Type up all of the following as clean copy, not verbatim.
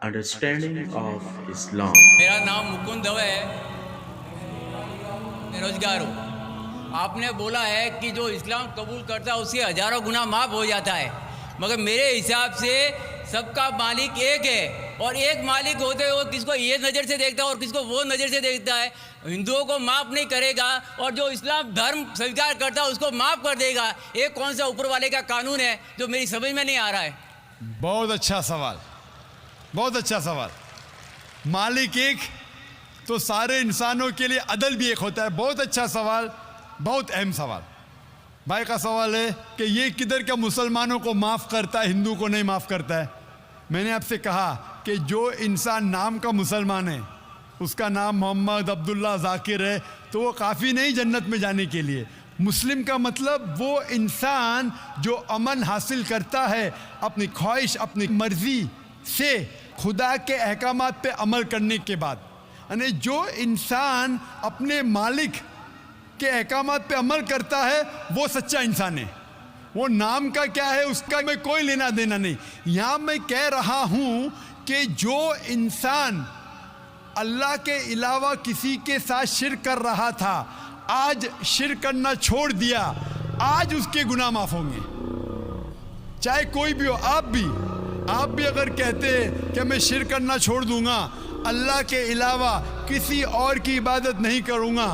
understanding of Islam. मेरा नाम मुकुंद दवे है, बेरोजगार हूँ। आपने बोला है कि जो इस्लाम कबूल करता है उसके हजारों गुनाह माफ़ हो जाता है, मगर मेरे हिसाब से सबका मालिक एक है और एक मालिक होते हुए किसको ये नज़र से देखता है और किसको वो नज़र से देखता है। हिंदुओं को माफ़ नहीं करेगा और जो इस्लाम धर्म स्वीकार करता है उसको माफ़ कर देगा। ये कौन सा ऊपर वाले का कानून है जो मेरी समझ में नहीं आ रहा है। बहुत अच्छा सवाल, बहुत अच्छा सवाल। मालिक एक तो सारे इंसानों के लिए अदल भी एक होता है। बहुत अच्छा सवाल, बहुत अहम सवाल। भाई का सवाल है कि ये किधर का मुसलमानों को माफ़ करता है, हिंदू को नहीं माफ़ करता है। मैंने आपसे कहा कि जो इंसान नाम का मुसलमान है, उसका नाम मोहम्मद अब्दुल्ला ज़ाकिर है, तो वो काफ़ी नहीं जन्नत में जाने के लिए। मुस्लिम का मतलब वो इंसान जो अमन हासिल करता है अपनी ख्वाहिश, अपनी मर्ज़ी से खुदा के अहकामात पे अमल करने के बाद। यानी जो इंसान अपने मालिक के अहकामात पे अमल करता है वो सच्चा इंसान है। वो नाम का क्या है उसका मैं कोई लेना देना नहीं। यहाँ मैं कह रहा हूँ कि जो इंसान अल्लाह के अलावा किसी के साथ शिर्क कर रहा था, आज शिर्क करना छोड़ दिया, आज उसके गुनाह माफ़ होंगे। चाहे कोई भी हो, आप भी अगर कहते कि मैं शिर्क करना छोड़ दूंगा, अल्लाह के अलावा किसी और की इबादत नहीं करूंगा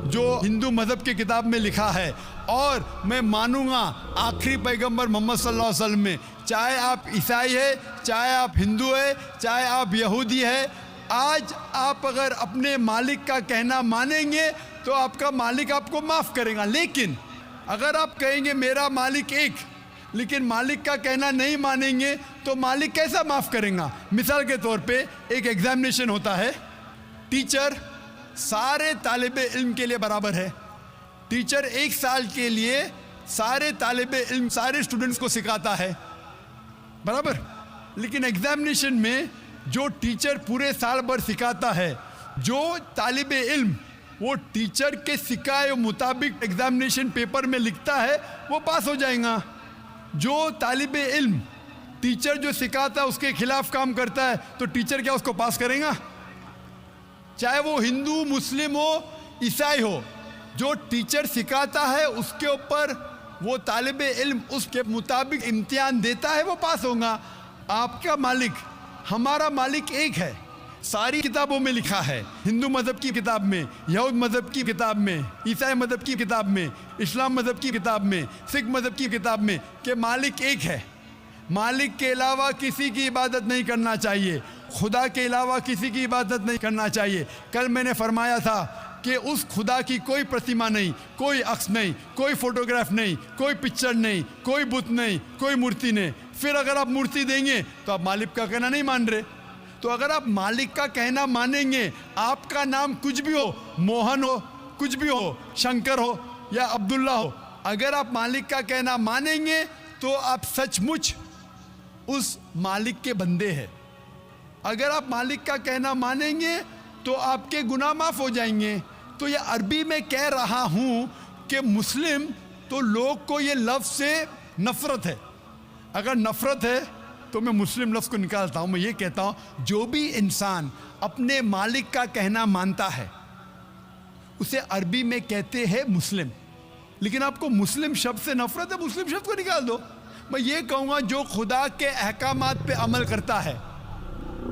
जो हिंदू मज़हब की किताब में लिखा है, और मैं मानूंगा आखिरी पैगंबर मोहम्मद सल्लल्लाहु अलैहि वसल्लम में, चाहे आप ईसाई है, चाहे आप हिंदू है, चाहे आप यहूदी है, आज आप अगर अपने मालिक का कहना मानेंगे तो आपका मालिक आपको माफ़ करेगा। लेकिन अगर आप कहेंगे मेरा मालिक एक, लेकिन मालिक का कहना नहीं मानेंगे तो मालिक कैसा माफ़ करेगा। मिसाल के तौर पे एक एग्जामिनेशन होता है, टीचर सारे तालिब इल्म के लिए बराबर है। टीचर एक साल के लिए सारे तालिब इल्म, सारे स्टूडेंट्स को सिखाता है, बराबर। लेकिन एग्जामिनेशन में जो टीचर पूरे साल भर सिखाता है, जो तालिब इल्म वो टीचर के सिखाए मुताबिक एग्जामिनेशन पेपर में लिखता है वो पास हो जाएगा। जो तालिब इल्म टीचर जो सिखाता है उसके खिलाफ काम करता है तो टीचर क्या उसको पास करेगा? चाहे वो हिंदू, मुस्लिम हो, ईसाई हो, जो टीचर सिखाता है उसके ऊपर वो तालिब इल्म उसके मुताबिक इम्तिहान देता है, वो पास होगा। आपका मालिक, हमारा मालिक एक है। सारी किताबों में लिखा है, हिंदू मज़हब की किताब में, यहूद मज़हब की किताब में, ईसाई मज़हब की किताब में, इस्लाम मज़हब की किताब में, सिख मज़हब की किताब में कि मालिक एक है। मालिक के अलावा किसी की इबादत नहीं करना चाहिए, खुदा के अलावा किसी की इबादत नहीं करना चाहिए। कल मैंने फरमाया था कि उस खुदा की कोई प्रतिमा नहीं, कोई अक्स नहीं, कोई फोटोग्राफ नहीं, कोई पिक्चर नहीं, कोई बुत नहीं, कोई मूर्ति नहीं। फिर अगर आप मूर्ति देंगे तो आप मालिक का कहना नहीं मान रहे। तो अगर आप मालिक का कहना मानेंगे, आपका नाम कुछ भी हो, मोहन हो, कुछ भी हो, शंकर हो या अब्दुल्ला हो, अगर आप मालिक का कहना मानेंगे तो आप सचमुच उस मालिक के बंदे हैं। अगर आप मालिक का कहना मानेंगे तो आपके गुनाह माफ़ हो जाएंगे। तो ये अरबी में कह रहा हूँ कि मुस्लिम तो लोग को ये लफ्ज़ से नफ़रत है। अगर नफ़रत है तो मैं मुस्लिम लफ्ज़ को निकालता हूँ। मैं ये कहता हूँ जो भी इंसान अपने मालिक का कहना मानता है उसे अरबी में कहते हैं मुस्लिम। लेकिन आपको मुस्लिम शब्द से नफ़रत है, मुस्लिम शब्द को निकाल दो। मैं ये कहूँगा जो खुदा के अहकामात पे अमल करता है,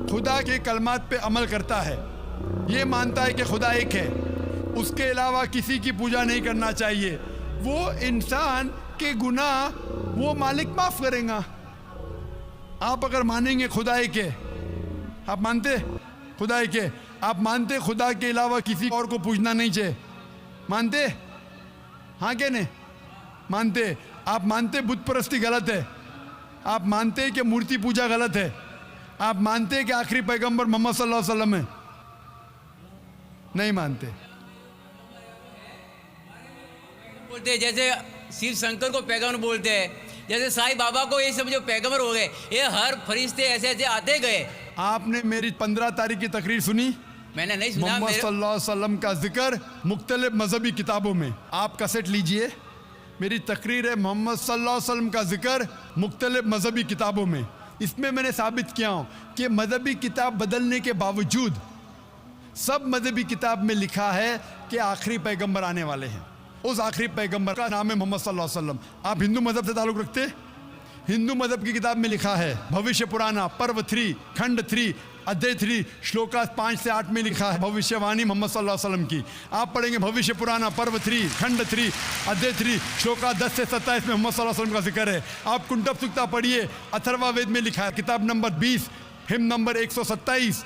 खुदा के कलमात पे अमल करता है, ये मानता है कि खुदा एक है, उसके अलावा किसी की पूजा नहीं करना चाहिए, वो इंसान के गुनाह वो मालिक माफ़ करेगा। आप अगर मानेंगे खुदा एक है, आप मानते खुदा एक है, आप मानते खुदा के अलावा किसी और को पूजना नहीं चाहिए, मानते? हाँ क्या नहीं मानते? आप मानते बुत परस्ती गलत है, आप मानते कि मूर्ति पूजा गलत है, आप मानते कि आखिरी पैगंबर मोहम्मद सल्लल्लाहु अलैहि वसल्लम है? नहीं मानते। बोलते जैसे शिव शंकर को पैगंबर बोलते हैं, जैसे साईं बाबा को ये सब जो पैगंबर हो गए, ये हर फरिश्ते ऐसे ऐसे आते गए। आपने मेरी 15 तारीख की तकरीर सुनी? मैंने नहीं सुना। मोहम्मद सल्लल्लाहु अलैहि वसल्लम का जिक्र मुख्तलिफ मजहबी किताबों में, आप कैसेट लीजिए, मेरी तकरीर है मोहम्मद सल्लल्लाहु अलैहि वसल्लम का जिक्र मुख्तलिफ मजहबी किताबों में। इसमें मैंने साबित किया हूँ कि मजहबी किताब बदलने के बावजूद सब मजहबी किताब में लिखा है कि आखिरी पैगंबर आने वाले हैं। उस आखिरी पैगंबर का नाम है मोहम्मद सल्लल्लाहु अलैहि वसल्लम। आप हिंदू मजहब से ताल्लुक़ रखते? हिंदू मजहब की किताब में लिखा है, भविष्य पुराना पर्व 3 खंड 3 अध्याय 3 श्लोका 5 से 8 में लिखा है भविष्यवाणी मोहम्मद सल्लल्लाहु अलैहि वसल्लम की। आप पढ़ेंगे भविष्य पुराना पर्व 3 खंड 3 अध्याय 3 श्लोका 10 से 27 में मोहम्मद सल्लल्लाहु अलैहि वसल्लम का जिक्र है। आप कुंटब सुक्ता पढ़िए, अथर्वा वेद में लिखा है, किताब number 20 him number 127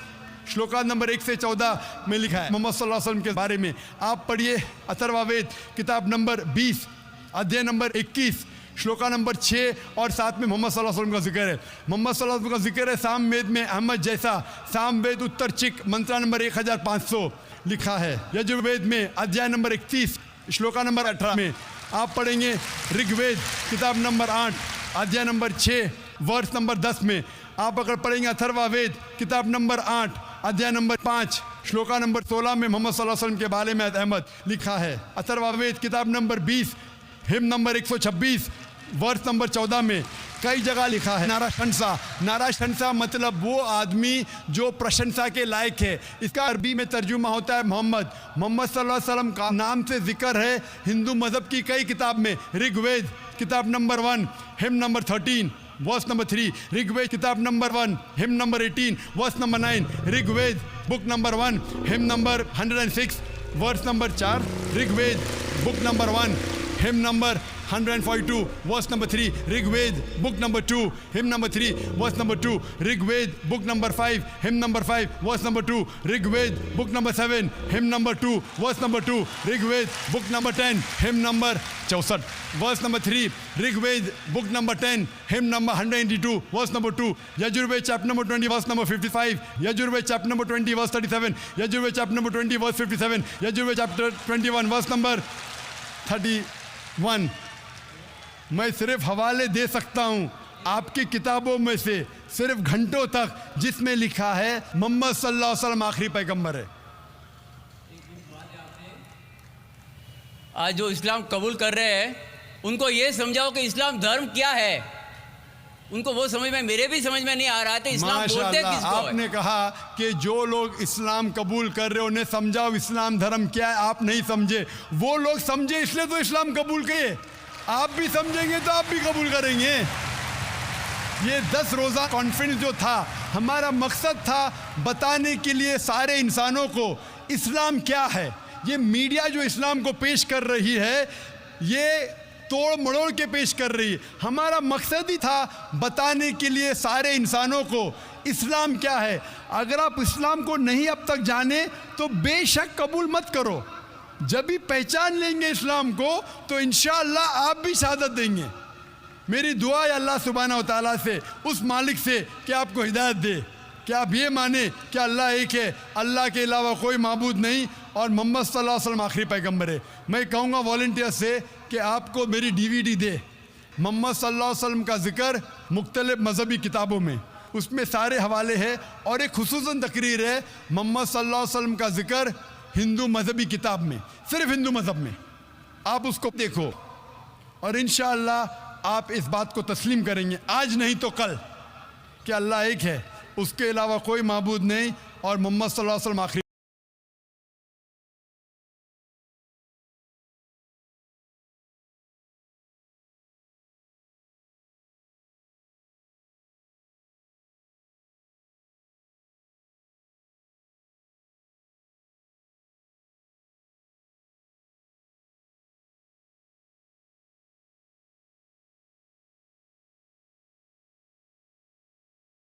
shloka number 1 से 14 में लिखा है मोहम्मद सल्लल्लाहु अलैहि वसल्लम के बारे में। आप पढ़िए अथर्वा वेद किताब नंबर 20 अध्याय नंबर 21 श्लोका नंबर 6 और 7 में मोहम्मद सल्लल्लाहु अलैहि वसल्लम का जिक्र है। मोहम्मद सल्लल्लाहु अलैहि वसल्लम का जिक्र है साम वेद में अहमद जैसा, साम वेद उत्तर चिक मंत्रा नंबर 1500 लिखा है। यजुर्वेद में अध्याय नंबर 31 श्लोका नंबर 18 में। आप पढ़ेंगे ऋग्वेद किताब नंबर 8 अध्याय नंबर 6 वर्ष नंबर 10 में। आप अगर पढ़ेंगे अथर्वा वेद किताब नंबर 8 अध्याय नंबर 5 श्लोका नंबर 16 में मोहम्मद सल्लल्लाहु अलैहि वसल्लम के बारे में अहमद लिखा है। अथर्वा वेद किताब नंबर 20 हिम नंबर 126 वर्ष नंबर 14 में कई जगह लिखा है नाराशंसा। नाराशंसा मतलब वो आदमी जो प्रशंसा के लायक है। इसका अरबी में तर्जुमा होता है मोहम्मद। मोहम्मद सल्लल्लाहु अलैहि वसल्लम का नाम से जिक्र है हिंदू मज़हब की कई किताब में। ऋग्वेद किताब number 1 hymn number 13 verse number 3, Rigveda किताब number 1 hymn number 18 verse number 9, Rigveda book number 1 hymn number 106 verse number 4, Rigveda book number 1 hymn number 142 verse number 3, Rigveda book number 2 hymn number 3 verse number 2, Rigveda book number 5 hymn number 5 verse number 2, Rigveda book number 7 hymn number 2 verse number 2, Rigveda book number 10 hymn number 64 verse number 3, Rigveda book number 10 hymn number 182 verse number 2, Yajurveda chapter number 20 verse number 55, Yajurveda chapter number 20 verse 37, Yajurveda chapter number 20 verse 57, Yajurveda chapter 21 verse number 31। मैं सिर्फ हवाले दे सकता हूँ आपकी किताबों में से सिर्फ घंटों तक, जिसमें लिखा है मोहम्मद सल्लल्लाहु अलैहि वसल्लम आखिरी पैगंबर है। आज जो इस्लाम कबूल कर रहे हैं उनको ये समझाओ कि इस्लाम धर्म क्या है। उनको वो समझ में, मेरे भी समझ में नहीं आ रहा था इस्लाम बोलते किसको है। आपने कहा कि जो लोग इस्लाम कबूल कर रहे हो उन्हें समझाओ इस्लाम धर्म क्या है। आप नहीं समझे, वो लोग समझे इसलिए तो इस्लाम कबूल किए। आप भी समझेंगे तो आप भी कबूल करेंगे। ये 10 रोज़ा कॉन्फ्रेंस जो था, हमारा मकसद था बताने के लिए सारे इंसानों को इस्लाम क्या है। ये मीडिया जो इस्लाम को पेश कर रही है, ये तोड़ मड़ोड़ के पेश कर रही है। हमारा मकसद ही था बताने के लिए सारे इंसानों को इस्लाम क्या है। अगर आप इस्लाम को नहीं अब तक जाने तो बेशक कबूल मत करो। जब भी पहचान लेंगे इस्लाम को तो इंशाअल्लाह आप भी शहादत देंगे। मेरी दुआ है अल्लाह सुब्हानहू व तआला से, उस मालिक से, कि आपको हिदायत दे कि आप ये माने कि अल्लाह एक है, अल्लाह के अलावा कोई माबूद नहीं और मोहम्मद सल्लल्लाहु अलैहि वसल्लम आखिरी पैगंबर है। मैं कहूँगा वॉलंटियर से कि आपको मेरी DVD दे, मोहम्मद सल्लल्लाहु अलैहि वसल्लम का जिक्र मुख्तलिफ मजहबी किताबों में, उसमें सारे हवाले हैं। और एक खुसूसन तकरीर है मोहम्मद सल्लल्लाहु अलैहि वसल्लम का जिक्र हिंदू मजहबी किताब में, सिर्फ हिंदू मजहब में। आप उसको देखो और इंशाअल्लाह आप इस बात को तस्लीम करेंगे, आज नहीं तो कल, कि अल्लाह एक है, उसके अलावा कोई माबूद नहीं और मोहम्मद सल्लल्लाहु अलैहि वसल्लम आखिरी